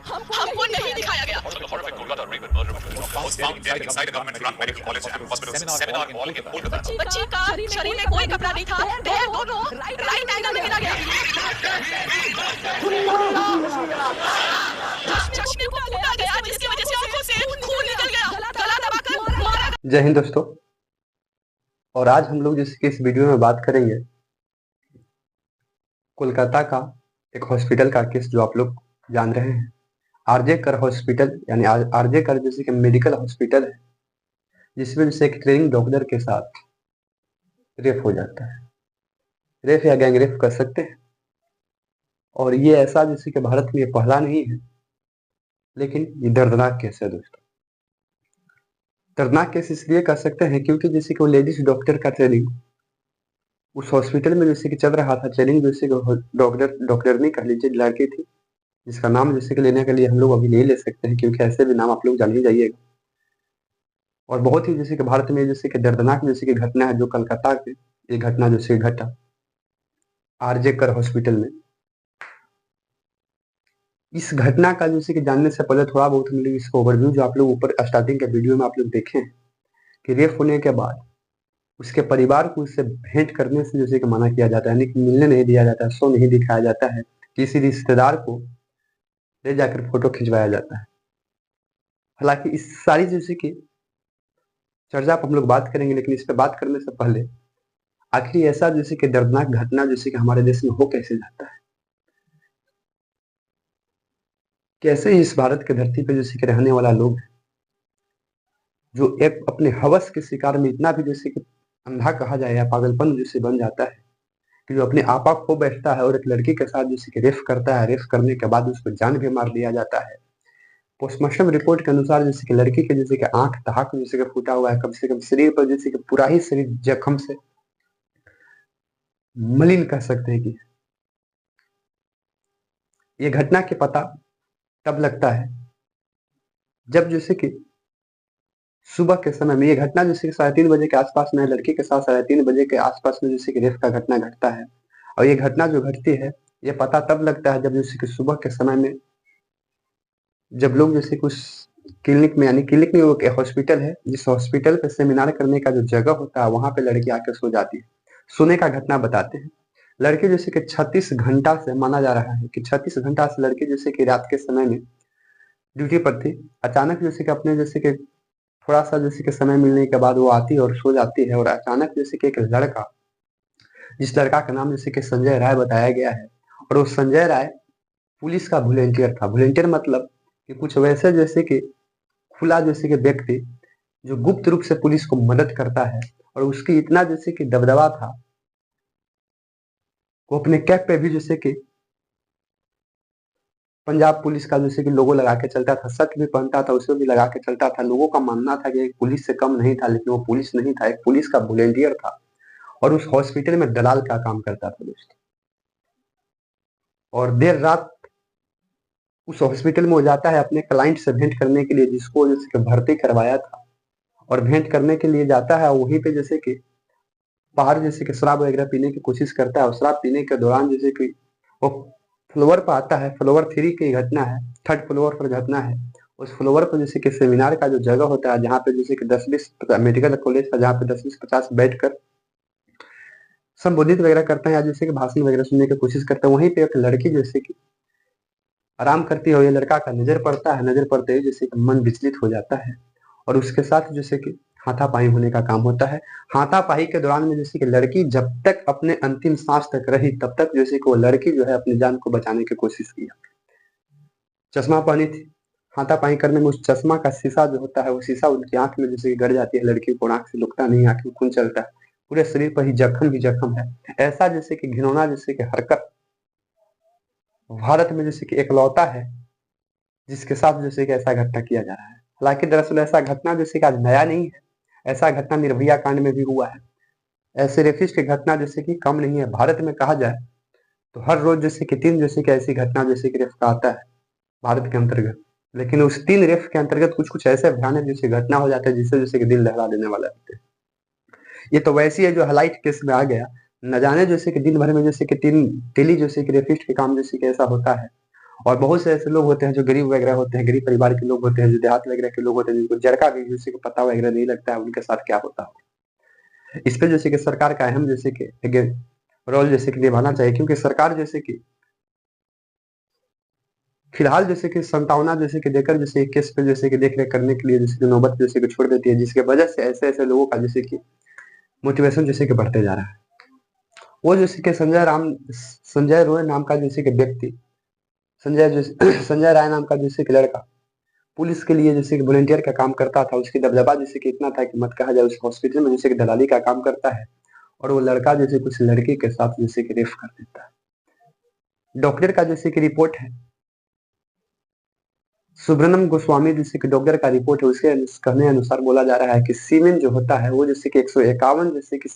हमको नहीं दिखाया गया। One of the horrific Kolkata rape and murder of was found dead inside a government-run medical college and hospital seminar hall in Kolkata. बच्ची का शरीर में कोई कपड़ा नहीं था, पैर दोनों राइट एंगल में गिरा गया। चश्मे को फूटा गया जिसकी वजह से आंखों से खून निकल गया, गला दबाकर मारा गया। जय हिंद दोस्तों, और आज हम लोग जैसे कि इस वीडियो में बात करेंगे कोलकाता का एक हॉस्पिटल का केस जो आप लोग जान रहे हैं। आरजे कर हॉस्पिटल यानी आरजे कर जैसे कि मेडिकल हॉस्पिटल है जिसमें जैसे एक ट्रेनिंग डॉक्टर के साथ रेप हो जाता है। रेप या गैंग रेप कर सकते हैं, और ये ऐसा जैसे कि भारत में ये पहला नहीं है, लेकिन ये दर्दनाक केस है दोस्तों। दर्दनाक केस इसलिए कर सकते हैं क्योंकि जैसे कि वो लेडीज डॉक्टर का ट्रेनिंग उस हॉस्पिटल में जैसे कि चल रहा था। ट्रेनिंग जैसे कि डॉक्टरनी कह लीजिए लड़की थी, जिसका नाम जैसे कि लेने के लिए हम लोग अभी नहीं ले सकते हैं क्योंकि ऐसे भी नाम आप लोग जान ही जाइएगा। और बहुत ही जैसे कि भारत में जैसे कि दर्दनाक जैसे कि घटना है जो कलकत्ता के ये घटना जैसे घटा आरजे कर हॉस्पिटल में। इस घटना का जैसे कि जानने से पहले थोड़ा बहुत हम लोग इसको ओवरव्यू जो आप लोग ऊपर स्टार्टिंग के वीडियो में आप लोग देखें कि रेप होने के बाद उसके परिवार को उससे भेंट करने से जैसे कि मना किया जाता है, यानी कि मिलने नहीं दिया जाता है, शो नहीं दिखाया जाता है, किसी रिश्तेदार को ले जाकर फोटो खिंचवाया जाता है। हालांकि इस सारी जैसे कि चर्चा पर हम लोग बात करेंगे, लेकिन इस पर बात करने से पहले आखिर ऐसा जैसे कि दर्दनाक घटना जैसे कि हमारे देश में हो कैसे जाता है, कैसे इस भारत के धरती पे जैसे कि रहने वाला लोग जो एक अपने हवस के शिकार में इतना भी जैसे कि अंधा कहा जाए या पागलपन जैसे बन जाता है कि जो अपने आपा खो बैठता है और एक लड़की के साथ जैसे कि रेप करता है। रेप करने के बाद उसको जान भी मार दिया जाता है। पोस्टमार्टम रिपोर्ट के अनुसार जैसे कि लड़की के जैसे कि आंख तहाक जैसे कि फूटा हुआ है, कम से कम शरीर पर जैसे कि पूरा ही शरीर जख्म से मलिन कह सकते हैं कि ये घटना के पता तब लगता है जब जैसे कि सुबह के समय में ये घटना जैसे कि 3:30 बजे के आसपास में लड़की के साथ 3:30 बजे के आसपास में जैसे कि रेप का घटना घटता है। और ये घटना जो घटती है ये पता तब लगता है जब जैसे कि सुबह के समय में जब लोग जैसे कि उस क्लिनिक में, यानी क्लिनिक में वो हॉस्पिटल है, जिस हॉस्पिटल पे सेमिनार करने का जो जगह होता है वहां पे लड़की आकर सो जाती है। सोने का घटना बताते हैं। लड़की जैसे कि 36 घंटा से माना जा रहा है कि 36 घंटा से लड़की जैसे कि रात के समय में ड्यूटी पर थी। अचानक जैसे कि अपने जैसे कि थोड़ा सा जैसे कि समय मिलने के बाद वो आती है और सो जाती है। और अचानक जैसे कि एक लड़का, जिस लड़का का नाम जैसे कि संजय राय बताया गया है, और वो संजय राय पुलिस का वॉलंटियर था। वॉलंटियर मतलब कि कुछ वैसे जैसे कि खुला जैसे कि व्यक्ति जो गुप्त रूप से पुलिस को मदद करता है, और उसकी इतना जैसे कि दबदबा था वो अपने कैप पे भी जैसे कि पंजाब पुलिस का जैसे कि लोगो लगा के चलता था, शर्ट भी पहनता था उसमें भी लगा के चलता था। लोगों का मानना था कि एक पुलिस से कम नहीं था, लेकिन वो पुलिस नहीं था, एक पुलिस का वॉलंटियर था और उस हॉस्पिटल में दलाल का काम करता था दोस्तों। और देर रात उस हॉस्पिटल में हो जाता है अपने क्लाइंट से भेंट करने के लिए, जिसको जैसे कि भर्ती करवाया था, और भेंट करने के लिए जाता है। वहीं पे जैसे कि बाहर जैसे कि शराब वगैरह पीने की कोशिश करता है, और शराब पीने के दौरान जैसे कि वो फ्लोर पर आता है। फ्लोर 3 की घटना है, 3rd फ्लोर पर घटना है। उस फ्लोर पर जैसे कि सेमिनार का जो जगह होता है, जहाँ पे जैसे कि 10-20 मेडिकल कॉलेज था, जहाँ पे 10-20-50 बैठकर संबोधित वगैरह करते हैं या जैसे कि भाषण वगैरह सुनने की कोशिश करते हैं। वहीं पे एक लड़की जैसे कि आराम करती है, ये लड़का का नजर पड़ता है। नजर पड़ते ही जैसे कि मन विचलित हो जाता है, और उसके साथ जैसे कि हाथापाई होने का काम होता है। हाथापाई के दौरान में जैसे कि लड़की जब तक अपने अंतिम सांस तक रही तब तक जैसे कि वो लड़की जो है अपनी जान को बचाने की कोशिश किया। चश्मा पहनी थी। हाथापाई करने में उस चश्मा का शीशा जो होता है वो शीशा उनकी आंख में जैसे कि गड़ जाती है। लड़की को आंख से लुकता नहीं, आंख में खून चलता है, पूरे शरीर पर ही जख्म है। ऐसा जैसे कि घिनौना जैसे कि हरकत भारत में जैसे कि एकलौता है जिसके साथ जैसे कि ऐसा घटना किया जा रहा है। हालांकि दरअसल ऐसा घटना जैसे कि आज नया नहीं है, ऐसा घटना निर्भया कांड में भी हुआ है। ऐसे रेपिस्ट की घटना जैसे कि कम नहीं है। भारत में कहा जाए तो हर रोज जैसे कि 3 जैसे कि ऐसी घटना जैसे कि रेप का आता है भारत के अंतर्गत, लेकिन उस 3 रेप के अंतर्गत कुछ ऐसे भयानक जैसे घटना हो जाता है जिससे जैसे कि दिल दहला देने वाला होते हैं। ये तो वैसी है जो हाईलाइट केस में आ गया। न जाने जैसे कि दिन भर में जैसे कि 3 डेली जैसे कि रेपिस्ट के काम जैसे कि ऐसा होता है, और बहुत से ऐसे लोग होते हैं जो गरीब वगैरह होते हैं, गरीब परिवार के लोग होते हैं, जो देहात वगैरह के लोग होते हैं, जिनको जरका भी जैसे कि पता वगैरह नहीं लगता है उनके साथ क्या होता है। इस पे जैसे कि सरकार का अहम जैसे कि एक रोल जैसे कि निभाना चाहिए, क्योंकि सरकार जैसे कि फिलहाल जैसे कि संतावना जैसे कि देकर जैसे केस पे जैसे कि देख रेख करने के लिए जैसे कि नौबत जैसे कि छोड़ देती है, जिसके वजह से ऐसे ऐसे लोगों का जैसे कि मोटिवेशन जैसे कि बढ़ते जा रहा है। वो जैसे कि संजय रॉय नाम का जैसे कि व्यक्ति, संजय राय नाम का जैसे कि लड़का पुलिस के लिए जैसे कि वॉलंटियर का काम करता था। उसकी दबदबा जैसे कि इतना था कि मत कहा जाए। उस हॉस्पिटल में जैसे कि दलाली का काम करता है और वो लड़का जैसे कुछ लड़की के साथ जैसे कि रेप कर देता है। डॉक्टर का जैसे कि रिपोर्ट है, सुब्रमण्यम गोस्वामी जैसे कि डॉक्टर का रिपोर्ट है, उसके कहने अनुसार बोला जा रहा है कि सीमेन जो होता है वो जैसे कि 151 जैसे कि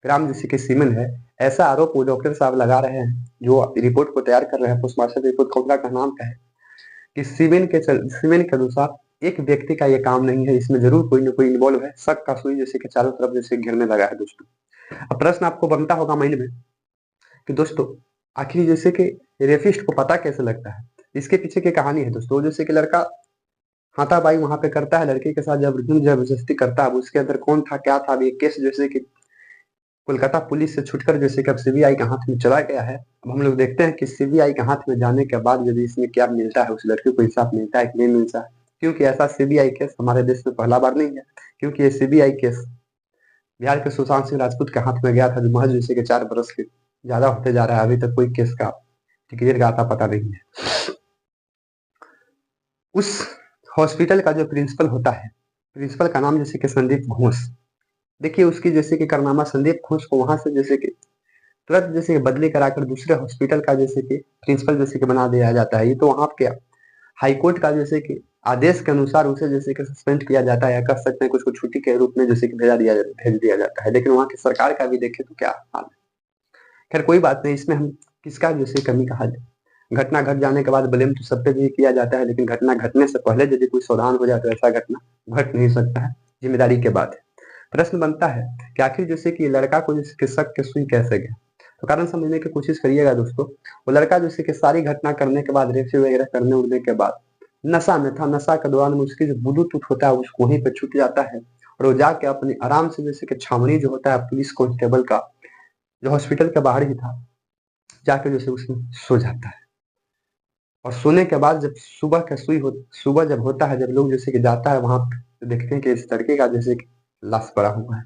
ग्राम जैसे कि सीमेन है। ऐसा आरोप वो डॉक्टर साहब लगा रहे हैं जो रिपोर्ट को तैयार कर रहे हैं। पोस्टमार्टम रिपोर्ट कौन का नाम का है कि सीमेन के अनुसार एक व्यक्ति का ये काम नहीं है, इसमें जरूर कोई ना कोई इन्वॉल्व है। शक का सुई जैसे कि चारों तरफ जैसे घेरने लगा है दोस्तों। अब प्रश्न आपको बनता होगा माइंड में कि दोस्तों आखिर जैसे कि रेपिस्ट को पता कैसे लगता है, इसके पीछे की कहानी है दोस्तों। जैसे कि लड़का हाथापाई वहां पे करता है लड़की के साथ, जबरदस्ती करता है। उसके अंदर कौन था क्या था, ये केस जैसे कि कोलकाता पुलिस से छुटकर जैसे कि अब सीबीआई के हाथ में चला गया है। अब हम लोग देखते हैं कि सीबीआई के हाथ में जाने के बाद यदि इसमें क्या मिलता है, उस लड़के को इंसाफ मिलता है कि नहीं मिलता है। क्योंकि ऐसा सीबीआई केस हमारे देश में पहला बार नहीं है, क्योंकि ये सीबीआई केस बिहार के सुशांत सिंह राजपूत के हाथ में गया था, जो महज जैसे कि 4 बरस के ज्यादा होते जा रहा है। अभी तक कोई केस का टिकट का आता पता नहीं है। उस हॉस्पिटल का जो प्रिंसिपल होता है, प्रिंसिपल का नाम जैसे कि संदीप घोष। देखिए उसकी जैसे कि कारनामा, संदीप घोष को वहां से जैसे कि तुरंत जैसे कि बदली कराकर दूसरे हॉस्पिटल का जैसे कि प्रिंसिपल जैसे कि बना दिया जाता है। ये तो वहां के हाईकोर्ट का जैसे कि आदेश के अनुसार उसे जैसे कि सस्पेंड किया जाता है, या कह सकते हैं कुछ को छुट्टी के रूप में जैसे कि भेज दिया जाता है। लेकिन वहां की सरकार का भी देखे तो क्या हाल है। खैर कोई बात नहीं, इसमें हम किसका जैसे कमी कहा जाए। घटना घट जाने के बाद ब्लेम तो सब पे भी किया जाता है, लेकिन घटना घटने से पहले यदि कोई सावधान हो जाए तो ऐसा घटना घट नहीं सकता है, जिम्मेदारी के बात है। प्रश्न बनता है कि आखिर जैसे कि लड़का को जैसे कि शक के सुई कैसे गए, तो कारण समझने की कोशिश करिएगा दोस्तों। वो लड़का जैसे कि सारी घटना करने के बाद, रेप वगैरह करने उड़ने के बाद नशा में था। नशा के दौरान में उसकी जो ब्लूटूथ होता है उसको वहीं पे छूट जाता है, और वो जाके अपनी आराम से जैसे कि छावनी जो होता है पुलिस कांस्टेबल का, जो हॉस्पिटल के बाहर ही था, जाके जैसे उसमें सो जाता है। और सोने के बाद जब सुबह जब होता है, जब लोग जैसे कि जाता है वहां तो देखते हैं कि इस लड़के का जैसे कि लाश पड़ा हुआ है।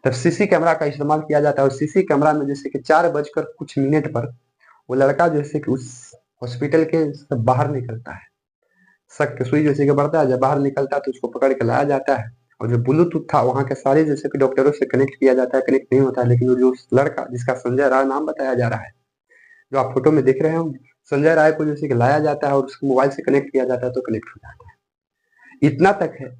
तब सीसी कैमरा का इस्तेमाल किया जाता है, और सीसी कैमरा में जैसे कि 4 बजकर कुछ मिनट पर वो लड़का जैसे कि उस हॉस्पिटल के से बाहर निकलता है। शक के सुई जैसे कि बढ़ता है, जब बाहर निकलता है तो उसको पकड़ के लाया जाता है, और जो ब्लूटूथ था वहां के सारे जैसे कि डॉक्टरों से कनेक्ट किया जाता है। कनेक्ट नहीं होता है, लेकिन वो जो लड़का जिसका संजय राय नाम बताया जा रहा है, जो आप फोटो में देख रहे होंगे, संजय राय को जैसे कि लाया जाता है और उसको मोबाइल से कनेक्ट किया जाता है तो कनेक्ट हो जाता है। इतना तक है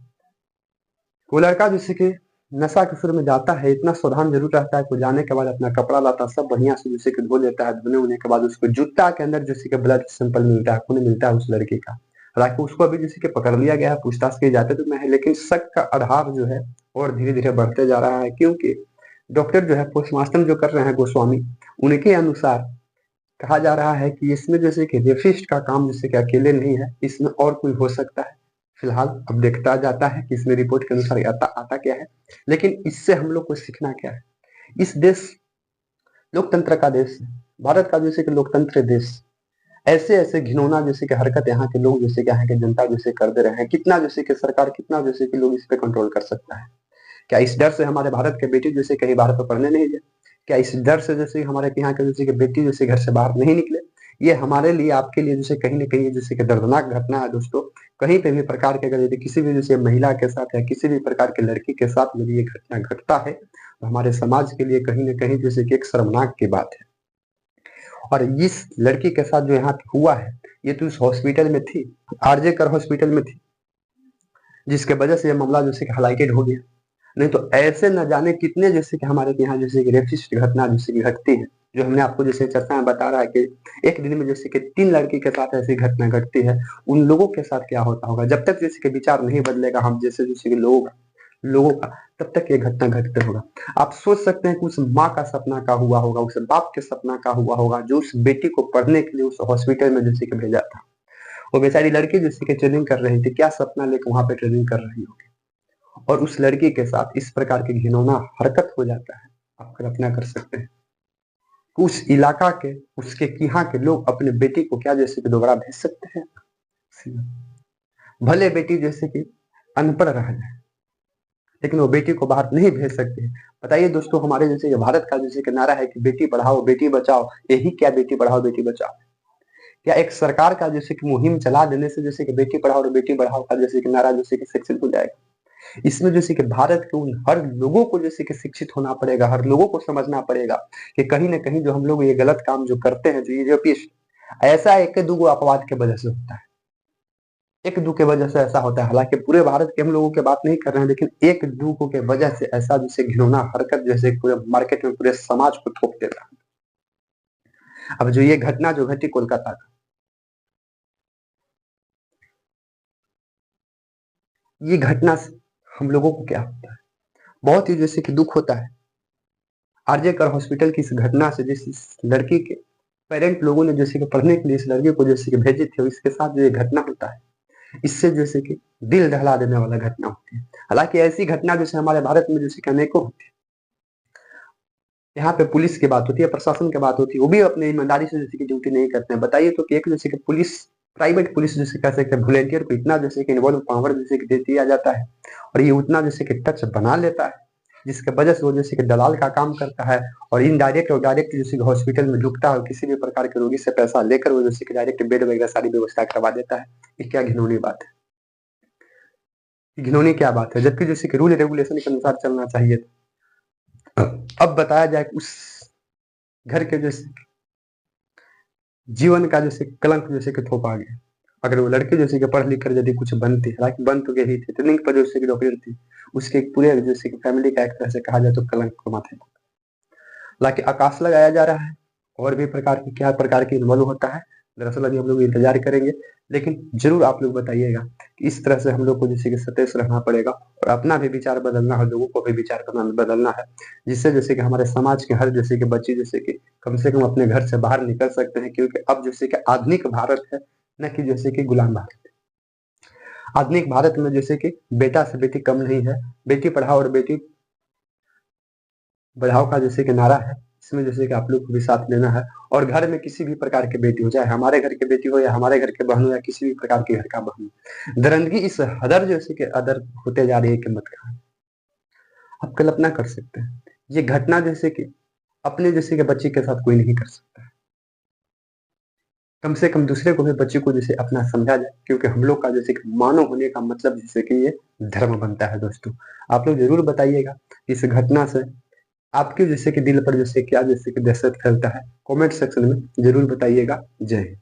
वो लड़का जैसे कि नशा के सुर में जाता है, इतना सावधान जरूर रहता है कि जाने के बाद अपना कपड़ा लाता सब बढ़िया से जैसे कि धो लेता है। धोने होने के बाद उसको जूता के अंदर जैसे कि ब्लड सैंपल मिलता है, खून मिलता है उस लड़के का। हालांकि उसको अभी जैसे कि पकड़ लिया गया है, पूछताछ किए जाते तो मैं है, लेकिन शक का आधार जो है और धीरे धीरे बढ़ते जा रहा है। क्योंकि डॉक्टर जो है पोस्टमार्टम जो कर रहे हैं गोस्वामी, उनके अनुसार कहा जा रहा है कि इसमें जैसे कि रेपिस्ट का काम जैसे कि अकेले नहीं है, इसमें और कोई हो सकता है। फिलहाल अब देखता जाता है कि इसमें रिपोर्ट के अनुसार आता क्या है। लेकिन इससे हम लोग को सीखना क्या है। इस देश लोकतंत्र का देश है, भारत का जैसे कि लोकतंत्र देश, ऐसे ऐसे घिनौना जैसे कि हरकत यहाँ के लोग जैसे क्या है कि जनता जैसे कर दे रहे हैं। कितना जैसे कि सरकार, कितना जैसे कि लोग इस पे कंट्रोल कर सकता है। क्या इस डर से हमारे भारत के बेटी जैसे कहीं बाहर पर पढ़ने नहीं जाए? क्या इस डर से जैसे हमारे यहाँ के जैसे कि बेटी जैसे घर से बाहर नहीं निकले? ये हमारे लिए, आपके लिए जैसे कहीं ना कहीं जैसे कि दर्दनाक घटना है दोस्तों। कहीं पे भी प्रकार के अगर यदि किसी भी जैसे महिला के साथ या किसी भी प्रकार के लड़की के साथ यदि ये घटना घटता है तो हमारे समाज के लिए कहीं ना कहीं जैसे कि एक शर्मनाक की बात है। और इस लड़की के साथ जो यहाँ पे हुआ है, ये तो इस हॉस्पिटल में थी, आरजे कर हॉस्पिटल में थी, जिसके वजह से ये मामला जैसे कि हाईलाइटेड हो गया। नहीं तो ऐसे न जाने कितने जैसे कि हमारे यहाँ जैसे कि रेपिस्ट घटना जैसे कि घटती है, जो हमने आपको जैसे चर्चा में बता रहा है कि एक दिन में जैसे कि 3 लड़की के साथ ऐसी घटना घटती है। उन लोगों के साथ क्या होता होगा जब तक जैसे कि विचार नहीं बदलेगा। हम जैसे जैसे कि लोग लोगों का, तब तक ये घटना घटते होगा। आप सोच सकते हैं कि उस माँ का सपना का हुआ होगा, उस बाप के सपना का हुआ होगा जो उस बेटी को पढ़ने के लिए उस हॉस्पिटल में जैसे कि भेजा था। वो बेचारी लड़की जैसे कि ट्रेनिंग कर रही थी, क्या सपना लेकर वहां पे ट्रेनिंग कर रही होगी, और उस लड़की के साथ इस प्रकार की घिनौना हरकत हो जाता है। आप कल्पना कर सकते हैं उस इलाका के, उसके यहाँ के लोग अपने बेटी को क्या जैसे कि दोबारा भेज सकते हैं? भले बेटी जैसे कि अनपढ़ रह जाए, लेकिन वो बेटी को बाहर नहीं भेज सकते। बताइए दोस्तों, हमारे जैसे भारत का जैसे कि नारा है कि बेटी पढ़ाओ बेटी बचाओ, यही क्या बेटी पढ़ाओ बेटी बचाओ? क्या एक सरकार का जैसे कि मुहिम चला देने से जैसे कि बेटी पढ़ाओ और बेटी बढ़ाओ का जैसे कि नारा जैसे कि सक्सेस हो जाएगा? इसमें जैसे कि भारत के उन हर लोगों को जैसे कि शिक्षित होना पड़ेगा, हर लोगों को समझना पड़ेगा कि कहीं ना कहीं जो हम लोग ये गलत काम जो करते हैं, जो ये ऐसा एक दो अपवाद के वजह से होता है, एक दो के वजह से ऐसा होता है। हालांकि पूरे भारत के हम लोगों की बात नहीं कर रहे हैं, लेकिन एक दो के वजह से ऐसा जैसे घिनौना हरकत जैसे पूरे मार्केट में पूरे समाज को थोप देता है। अब जो ये घटना जो घटी कोलकाता का, ये घटना से हम लोगों को क्या होता है? बहुत ही जैसे कि दुख होता है। आरजे कर हॉस्पिटल की इस घटना से जिस लड़की के पेरेंट लोगों ने जैसे कि पढ़ने के लिए इस लड़की को जैसे कि भेजे थे, इसके साथ जो ये घटना होता है, इससे जैसे कि दिल दहला देने वाला घटना होती है। हालांकि ऐसी घटना जैसे हमारे भारत में जैसे कि अनेकों होती है। यहाँ पे पुलिस की बात होती है, प्रशासन की बात होती है, वो भी अपनी ईमानदारी से जैसे कि ड्यूटी नहीं करते हैं। बताइए तो कि एक जैसे कि पुलिस, प्राइवेट पुलिस जैसे कह सकते हैं, वॉलेंटियर को इतना जैसे कि इन्वॉल्व पावर जैसे कि दे दिया जाता है, और ये उतना जैसे कि टच बना लेता है, जिसके वजह से वो जैसे कि दलाल का काम करता है, और इनडायरेक्ट और डायरेक्ट जैसे कि हॉस्पिटल में ढुकता है, किसी भी प्रकार के रोगी से पैसा लेकर वो जैसे कि डायरेक्ट बेड वगैरह सारी व्यवस्था करवा देता है। ये क्या घिनौनी बात है? घिनौनी क्या बात है? जबकि जैसे कि रूल रेगुलेशन के अनुसार चलना चाहिए था। अब बताया जाए कि उस घर के जैसे जीवन का जैसे कलंक जैसे कि थोपा गया। अगर वो लड़के जैसे कि पढ़ लिख कर यदि कुछ बनती, हालांकि बन तो गई थी, ट्रेनिंग पर जैसे कि डॉक्टर थी, उसके पूरे जैसे कि फैमिली का एक तरह से कहा जाए तो कलंक को माथे पर हालांकि आकाश लगाया जा रहा है। और भी प्रकार की क्या प्रकार की इन्वॉल्व होता है, दरअसल अभी हम लोग इंतजार करेंगे, लेकिन जरूर आप लोग बताइएगा कि इस तरह से हम लोग को जैसे कि सतेज रहना पड़ेगा, और अपना भी विचार बदलना है, लोगों को भी विचार बदलना है, जिससे जैसे कि हमारे समाज के हर जैसे कि बच्चे जैसे कि कम से कम अपने घर से बाहर निकल सकते हैं। क्योंकि अब जैसे कि आधुनिक भारत है, न कि जैसे कि गुलाम भारत है। आधुनिक भारत में जैसे कि बेटा से बेटी कम नहीं है, बेटी पढ़ाओ और बेटी बढ़ाओ का जैसे कि नारा है, इसमें जैसे कि आप लोग को भी साथ लेना है। और घर में किसी भी प्रकार के बेटी हो, चाहे हमारे घर के बेटी हो या हमारे घर के बहन हो या किसी भी प्रकार के घर का बहन हो, दरंदगी इस हदर जैसे कि अदर होते जा रही है कि मत कहा। आप कल्पना कर सकते हैं ये घटना जैसे कि अपने जैसे के बच्चे के साथ कोई नहीं कर सकता। कम से कम दूसरे को भी बच्चे को जैसे अपना समझा जाए, क्योंकि हम लोग का जैसे कि मानव होने का मतलब जैसे कि ये धर्म बनता है। दोस्तों, आप लोग जरूर बताइएगा इस घटना से आपके जैसे कि दिल पर जैसे क्या जैसे कि दहशत फैलता है, कमेंट सेक्शन में जरूर बताइएगा। जय हिंद।